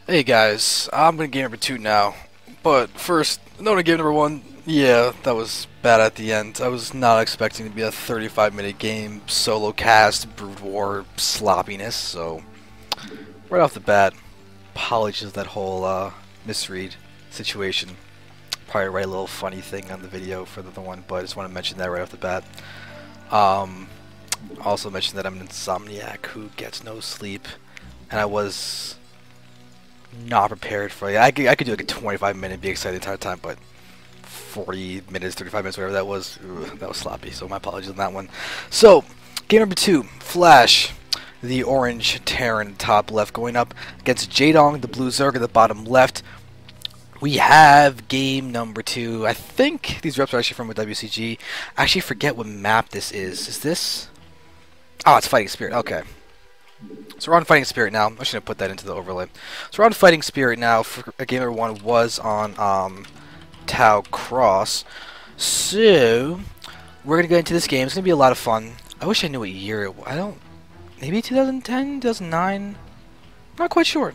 Hey guys, I'm gonna game number 2 now, but first, note on game number 1, yeah, that was bad at the end. I was not expecting to be a 35-minute game, solo cast, Brood War sloppiness, so right off the bat, apologies for that whole misread situation. Probably write a little funny thing on the video for the other one, but I just want to mention that right off the bat. Also mention that I'm an insomniac who gets no sleep, and I was not prepared for it. I could do like a 25-minute, be excited the entire time, but 40 minutes, 35 minutes, whatever that was, that was sloppy. So my apologies on that one. So game number 2, Flash, the orange Terran top left, going up against Jaedong, the blue Zerg at the bottom left. We have game number 2. I think these reps are actually from a WCG. I actually forget what map this is. Is this? Oh, it's Fighting Spirit. Okay. So we're on Fighting Spirit now. I'm just going to put that into the overlay. So we're on Fighting Spirit now. For game number 1 was on Tau Cross. So we're going to get into this game. It's going to be a lot of fun. I wish I knew what year it was. I don't... Maybe 2010? 2009? Not quite sure.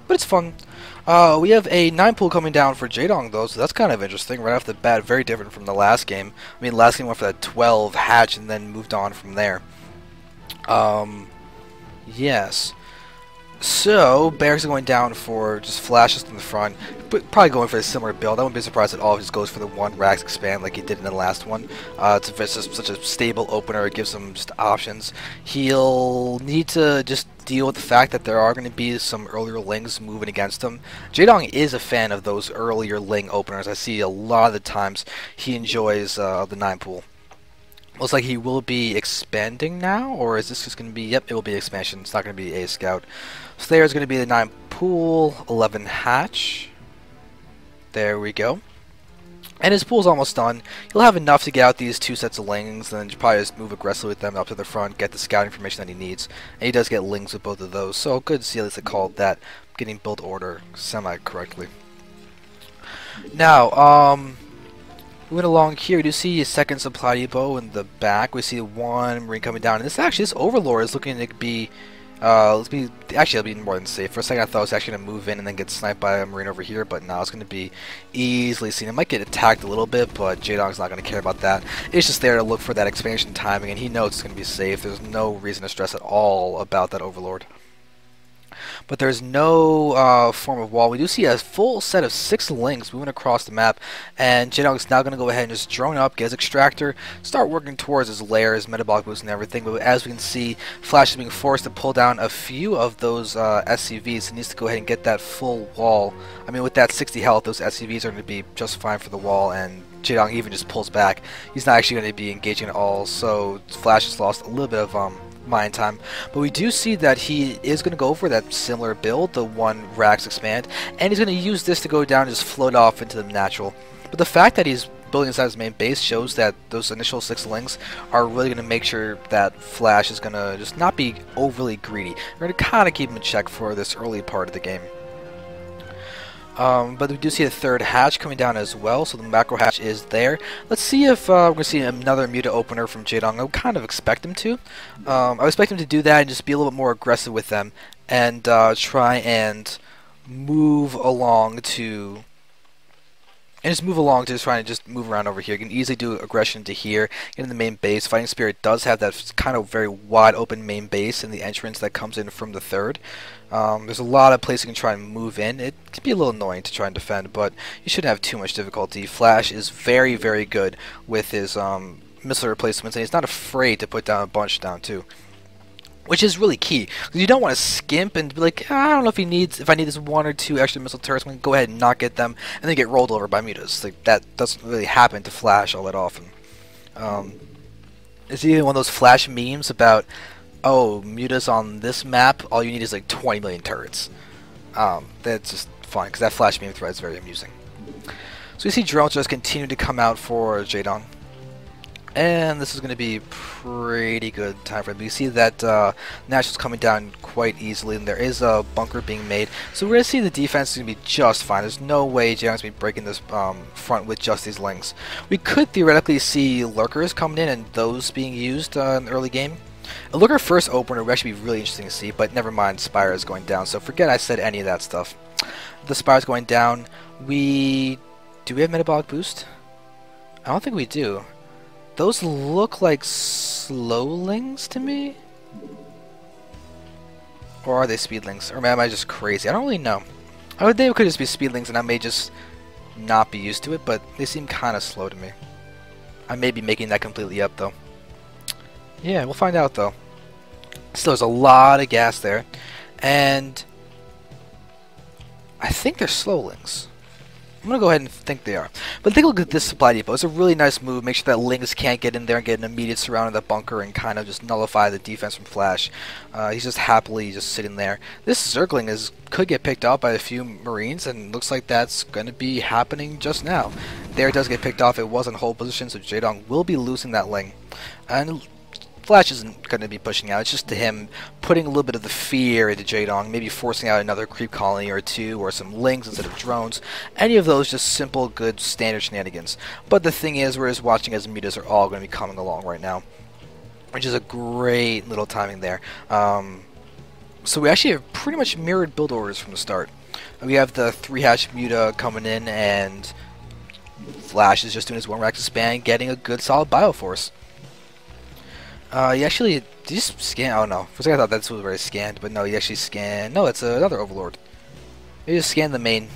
But it's fun. We have a 9 pool coming down for Jaedong though, so that's kind of interesting. Right off the bat, very different from the last game. I mean, last game went for that 12 hatch and then moved on from there. Yes. So, Barracks are going down for just flashes in the front, but probably going for a similar build. I wouldn't be surprised at all if he just goes for the 1 Rax expand like he did in the last one. It's just such a stable opener, it gives him just options. He'll need to just deal with the fact that there are going to be some earlier lings moving against him. Jaedong is a fan of those earlier ling openers. I see a lot of the times he enjoys the 9 pool. Looks like he will be expanding now, or is this just going to be... Yep, it will be expansion. It's not going to be a scout. So there's going to be the 9 pool, 11 hatch. There we go. And his pool's almost done. He'll have enough to get out these 2 sets of lings, and then probably just move aggressively with them up to the front, get the scout information that he needs. And he does get lings with both of those, so good to see at least it called that getting build order semi-correctly. Now, moving along here, we do see a second supply depot in the back. We see 1 Marine coming down, and this Overlord is looking to be, actually it'll be more than safe. For a second I thought it was actually going to move in and then get sniped by a Marine over here, but now it's going to be easily seen. It might get attacked a little bit, but Jaedong's not going to care about that. It's just there to look for that expansion timing, and he knows it's going to be safe. There's no reason to stress at all about that Overlord. But there's no form of wall. We do see a full set of 6 links moving across the map, and Jaedong is now going to go ahead and just drone up, get his extractor, start working towards his lair, his metabolic boost and everything. But as we can see, Flash is being forced to pull down a few of those SCVs. He needs to go ahead and get that full wall. I mean, with that 60 health, those SCVs are going to be just fine for the wall, and Jaedong even just pulls back. He's not actually going to be engaging at all, so Flash has lost a little bit of mine time, but we do see that he is going to go for that similar build, the 1 Rax expand, and he's going to use this to go down and just float off into the natural. But the fact that he's building inside his main base shows that those initial 6 lings are really going to make sure that Flash is going to just not be overly greedy. We're going to kind of keep him in check for this early part of the game. But we do see a 3rd hatch coming down as well, so the macro hatch is there. Let's see if we're going to see another Muta opener from Jaedong. I would kind of expect him to. I would expect him to do that and just be a little bit more aggressive with them and try and move along to... And just move along to just trying to just move around over here. You can easily do aggression to here, get in the main base. Fighting Spirit does have that kind of very wide open main base in the entrance that comes in from the 3rd. There's a lot of places you can try and move in. It can be a little annoying to try and defend, but you shouldn't have too much difficulty. Flash is very, very good with his missile replacements, and he's not afraid to put down a bunch down too. Which is really key, because you don't want to skimp and be like, I don't know if I need this 1 or 2 extra missile turrets, I'm going to go ahead and not get them, and then get rolled over by mutas. Like, that doesn't really happen to Flash all that often. It's even one of those Flash memes about, oh, mutas on this map, all you need is like 20 million turrets. That's just fun, because that Flash meme thread is very amusing. So you see drones just continue to come out for Jaedong. And this is going to be pretty good time frame. You see that National's coming down quite easily, and there is a bunker being made. So we're going to see the defense is going to be just fine. There's no way Jaedong's going to be breaking this front with just these lings. We could theoretically see lurkers coming in and those being used in the early game. A looker first opener would actually be really interesting to see, but never mind, Spire is going down, so forget I said any of that stuff. The Spire's going down. Do we have Metabolic Boost? I don't think we do. Those look like slowlings to me? Or are they speedlings? Or am I just crazy? I don't really know. I would think it could just be speedlings and I may just not be used to it, but they seem kind of slow to me. I may be making that completely up though. Yeah, we'll find out though. Still, there's a lot of gas there. And I think they're slowlings. I'm going to go ahead and think they are. But take a look at this supply depot. It's a really nice move. Make sure that Lings can't get in there and get an immediate surround of the bunker and kind of just nullify the defense from Flash. He's just happily just sitting there. This Zergling could get picked off by a few Marines, and looks like that's going to be happening just now. There it does get picked off. It was in hold position, so Jaedong will be losing that Ling. And Flash isn't going to be pushing out. It's just to him putting a little bit of the fear into Jaedong, maybe forcing out another creep colony or two, or some Lings instead of drones. Any of those, just simple, good, standard shenanigans. But the thing is, we're just watching as mutas are all going to be coming along right now, which is a great little timing there. So we actually have pretty much mirrored build orders from the start. We have the 3-hash muta coming in, and Flash is just doing his 1-rack span, getting a good solid Bioforce. He actually, did you scan? Oh no, for a second I thought that's what was already scanned, but no, he actually scanned. No, it's another Overlord. He just scanned the main.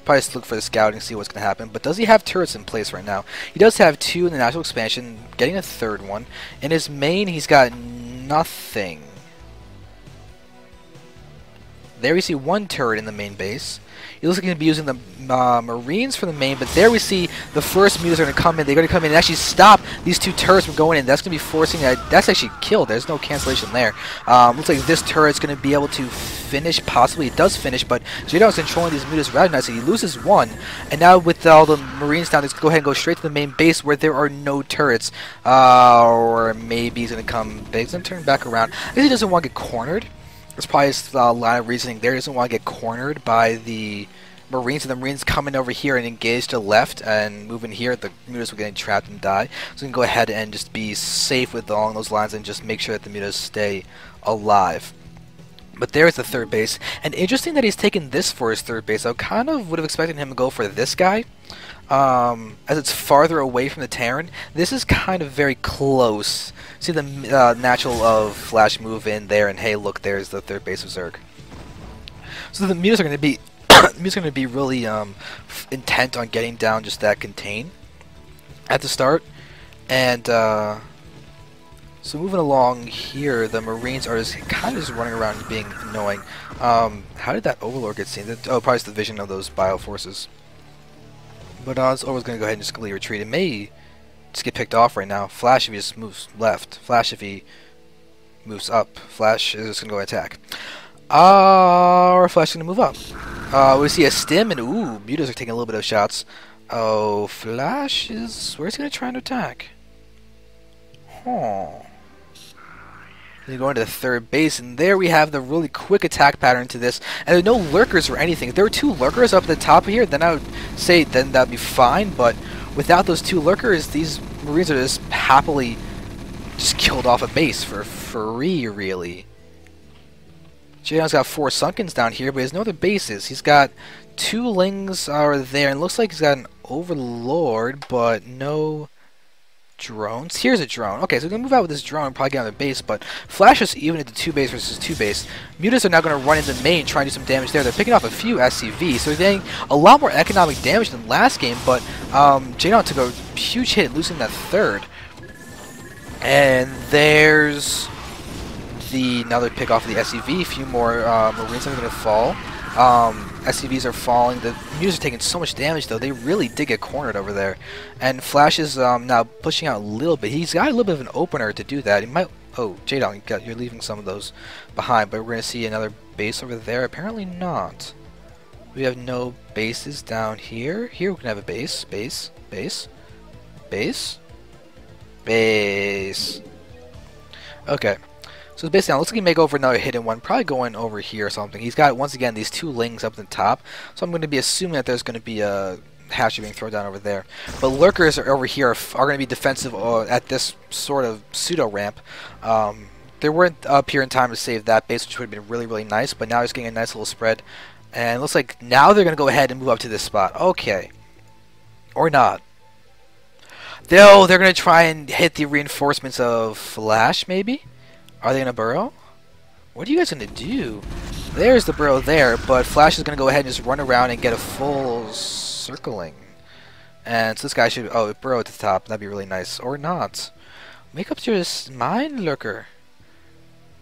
Probably just look for the scouting, see what's going to happen. But does he have turrets in place right now? He does have 2 in the natural expansion, getting a 3rd one. In his main, he's got nothing. There we see 1 turret in the main base. He looks like he's going to be using the Marines for the main, but there we see the first mutas are going to come in. They're going to come in and actually stop these 2 turrets from going in. That's going to be forcing that. That's actually killed. There's no cancellation there. Looks like this turret's going to be able to finish. Possibly it does finish, but Jaedong's controlling these mutas rather nicely. He loses 1, and now with all the Marines down, he's going to go ahead and go straight to the main base where there are no turrets. Or maybe he's going to come big. He's going to turn back around. I guess he doesn't want to get cornered. There's probably a line of reasoning there. He doesn't want to get cornered by the Marines, and the Marines coming over here and engage to the left and moving here. The mutas will get trapped and die. So we can go ahead and just be safe with along those lines and just make sure that the mutas stay alive. But there's the 3rd base, and interesting that he's taken this for his 3rd base. I kind of would have expected him to go for this guy. As it's farther away from the Terran, this is kind of very close. See the natural of Flash move in there, and hey, look, there's the 3rd base of Zerg. So the mutas are going to be really intent on getting down just that contain at the start, and so moving along here, the Marines are just kind of just running around and being annoying. How did that Overlord get seen? Oh, probably it's the vision of those Bioforces. But this Overlord's going to go ahead and just completely retreat. It may just get picked off right now. Flash if he just moves left. Flash if he moves up. Flash is just going to go attack. Or Flash is going to move up. We see a stim, and ooh, mutas are taking a little bit of shots. Oh, Flash is... where's he going to try and attack? Huh. Then go into the 3rd base, and there we have the really quick attack pattern to this. And there are no lurkers or anything. If there were 2 lurkers up at the top of here, then I would say then that'd be fine. But without those 2 lurkers, these Marines are just happily just killed off a base for free, really. Jaedong's got 4 Sunkens down here, but he has no other bases. He's got 2 Lings are there, and it looks like he's got an Overlord, but no drones. Here's a drone. Okay, so we're going to move out with this drone and probably get on the base, but Flash is even into 2 base versus 2 base. Mutas are now going to run into main, try and do some damage there. They're picking off a few SCVs, so they're getting a lot more economic damage than last game, but Jaedong took a huge hit, losing that 3rd. And there's another pick off of the SCV. A few more Marines are going to fall. SCVs are falling. The mutas are taking so much damage, though. They really did get cornered over there. And Flash is now pushing out a little bit. He's got a little bit of an opener to do that. He might... oh, Jaedong, you're leaving some of those behind, but we're going to see another base over there. Apparently not. We have no bases down here. Here we can have a base. Base. Base. Base. Base. Okay. So basically, now looks like he may go for another hidden one, probably going over here or something. He's got, once again, these 2 Lings up at the top, so I'm going to be assuming that there's going to be a hatchery being thrown down over there. But lurkers are over here are going to be defensive at this sort of pseudo ramp. They weren't up here in time to save that base, which would have been really, really nice, but now he's getting a nice little spread. And it looks like now they're going to go ahead and move up to this spot. Okay. Or not. They're going to try and hit the reinforcements of Flash, maybe? Are they going to burrow? What are you guys going to do? There's the burrow there, but Flash is going to go ahead and just run around and get a full circling. And so this guy should... Oh, burrow at the top. That'd be really nice. Or not. Make up your mind, Lurker.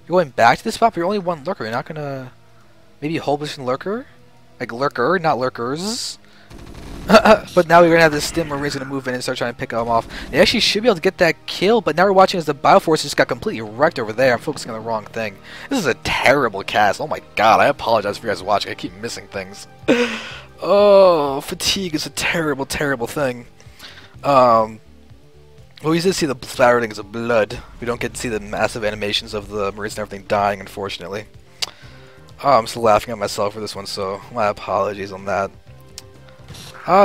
You're going back to this spot, but you're only one Lurker. You're not going to... Maybe a whole position Lurker? Like Lurker, not Lurkers. But now we're going to have this Stim Marine's going to move in and start trying to pick them off. They actually should be able to get that kill, but now we're watching as the Bioforce just got completely wrecked over there. I'm focusing on the wrong thing. This is a terrible cast. Oh my god, I apologize for you guys watching. I keep missing things. Oh, fatigue is a terrible, terrible thing. Well, we did see the splatterings of blood. We don't get to see the massive animations of the Marines and everything dying, unfortunately. Oh, I'm still laughing at myself for this one, so my apologies on that.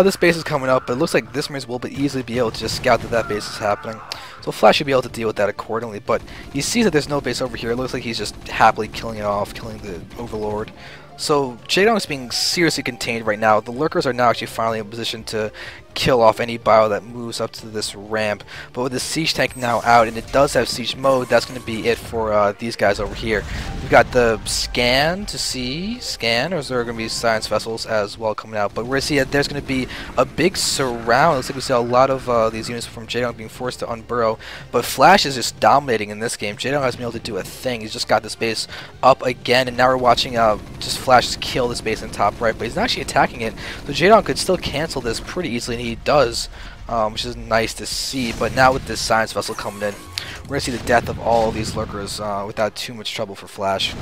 This base is coming up, but it looks like this Marines will easily be able to just scout that base is happening. So Flash should be able to deal with that accordingly, but you see that there's no base over here. It looks like he's just happily killing it off, killing the Overlord. So Jaedong is being seriously contained right now. The Lurkers are now actually finally in position to kill off any bio that moves up to this ramp. But with the siege tank now out, and it does have siege mode, that's going to be it for these guys over here. We've got the scan to see, or is there going to be science vessels as well coming out? But we're going to see that there's going to be a big surround. It looks like we see a lot of these units from Jaedong being forced to unburrow. But Flash is just dominating in this game. Jaedong hasn't been able to do a thing. He's just got this base up again, and now we're watching just Flash just kill this base in top right. But he's not actually attacking it, so Jaedong could still cancel this pretty easily, and he does, which is nice to see. But now with this science vessel coming in, we're going to see the death of all of these Lurkers without too much trouble for Flash.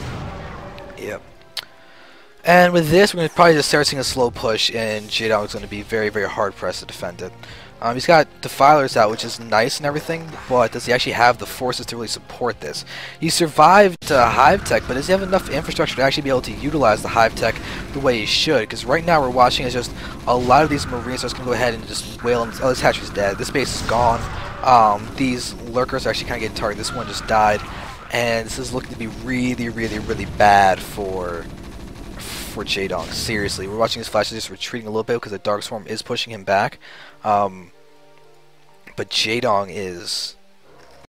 Yep. And with this, we're going to probably just start seeing a slow push, and Jaedong is going to be very, very hard-pressed to defend it. He's got Defilers out, which is nice and everything, but does he actually have the forces to really support this? He survived Hive Tech, but does he have enough infrastructure to actually be able to utilize the Hive Tech the way he should? Because right now we're watching as just a lot of these Marines are just going to go ahead and just wail on. Oh, this hatchery's dead. This base is gone. These Lurkers are actually kind of getting targeted. This one just died, and this is looking to be really, really, really bad for Jaedong. Seriously, we're watching his Flash just retreating a little bit because the Dark Swarm is pushing him back. But Jaedong is